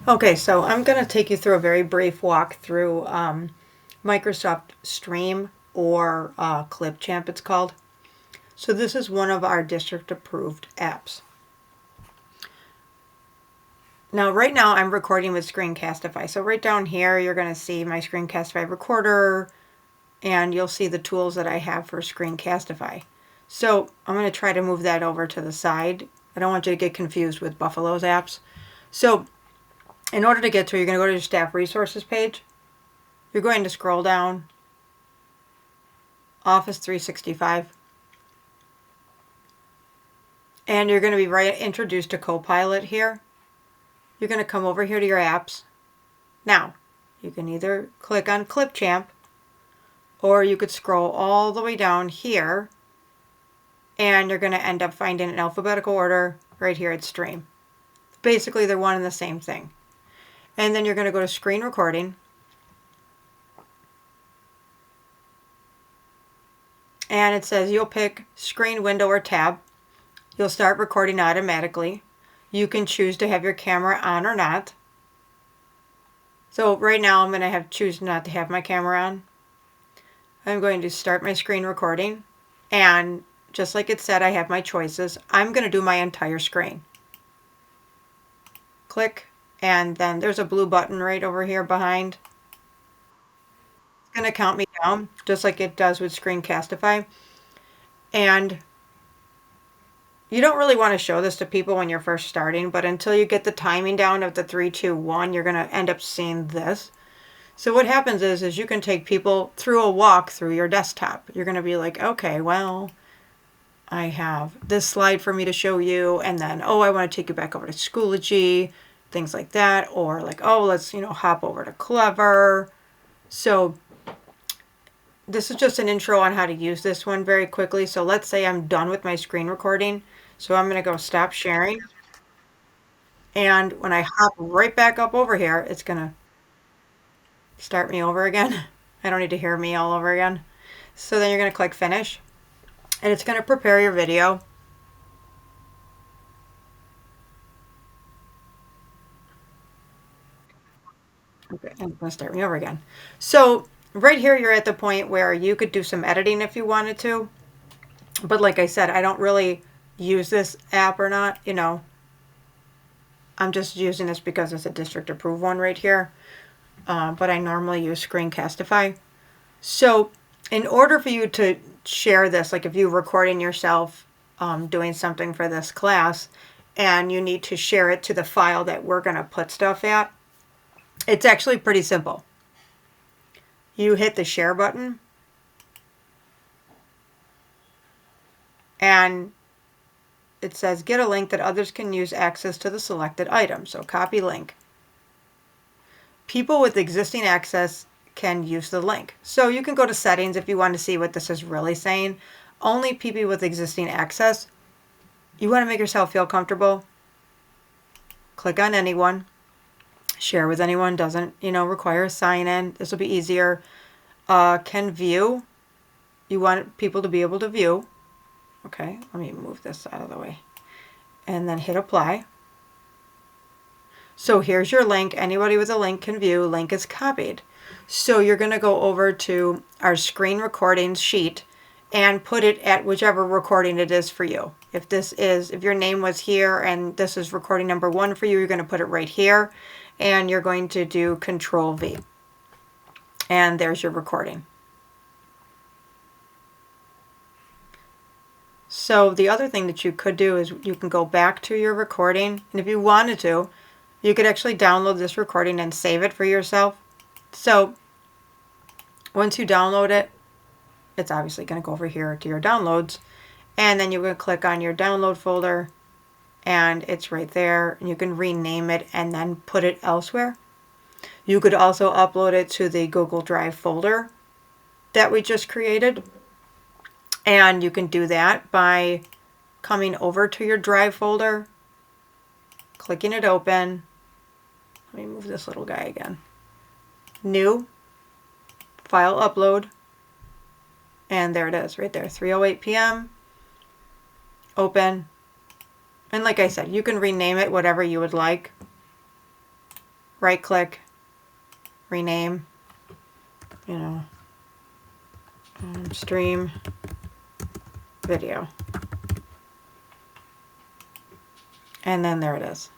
Okay, so I'm going to take you through a very brief walk through Microsoft Stream or Clipchamp it's called. So this is one of our district approved apps. Now right now I'm recording with Screencastify. So right down here you're going to see my Screencastify recorder and you'll see the tools that I have for Screencastify. So I'm going to try to move that over to the side. I don't want you to get confused with Buffalo's apps. So in order to get to it, you're going to go to your staff resources page. You're going to scroll down Office 365 and you're going to be right introduced to Copilot here. You're going to come over here to your apps. Now, you can either click on Clipchamp or you could scroll all the way down here and you're going to end up finding in alphabetical order right here at Stream. Basically, they're one and the same thing. And then you're going to go to Screen Recording. And it says you'll pick Screen, Window, or Tab. You'll start recording automatically. You can choose to have your camera on or not. So right now I'm going to choose not to have my camera on. I'm going to start my screen recording. And just like it said, I have my choices. I'm going to do my entire screen. Click, and then there's a blue button right over here behind. It's going to count me down, just like it does with Screencastify. And you don't really want to show this to people when you're first starting, but until you get the timing down of the 3, 2, 1, you're going to end up seeing this. So what happens is you can take people through a walk through your desktop. You're going to be like, okay, well, I have this slide for me to show you, and then, oh, I want to take you back over to Schoology, things like that, or like, oh, let's, hop over to Clever. So this is just an intro on how to use this one very quickly. So let's say I'm done with my screen recording. So I'm going to go stop sharing. And when I hop right back up over here, it's going to start me over again. I don't need to hear me all over again. So then you're going to click finish and it's going to prepare your video. Okay, and it's going to start me over again. So right here, you're at the point where you could do some editing if you wanted to. But like I said, I don't really use this app or not, I'm just using this because it's a district approved one right here. But I normally use Screencastify. So in order for you to share this, like if you're recording yourself doing something for this class and you need to share it to the file that we're going to put stuff at, it's actually pretty simple. You hit the share button and it says get a link that others can use access to the selected item. So copy link. People with existing access can use the link. So you can go to settings if you want to see what this is really saying. Only people with existing access. You want to make yourself feel comfortable. Click on anyone. Share with anyone. Doesn't, require a sign in. This will be easier. Can view. You want people to be able to view. Okay, let me move this out of the way. And then hit apply. So here's your link. Anybody with a link can view. Link is copied. So you're going to go over to our screen recordings sheet and put it at whichever recording it is for you. If your name was here and this is recording number 1 for you, you're going to put it right here and you're going to do Control V. And there's your recording. So the other thing that you could do is you can go back to your recording, and if you wanted to, you could actually download this recording and save it for yourself. So once you download it, it's obviously going to go over here to your downloads, and then you're going to click on your download folder and it's right there, and you can rename it and then put it elsewhere. You could also upload it to the Google Drive folder that we just created. And you can do that by coming over to your Drive folder, clicking it open. Let me move this little guy again. New, file upload, and there it is right there, 3:08 p.m. Open. And like I said, you can rename it whatever you would like. right click, rename, you know, stream video. And then there it is.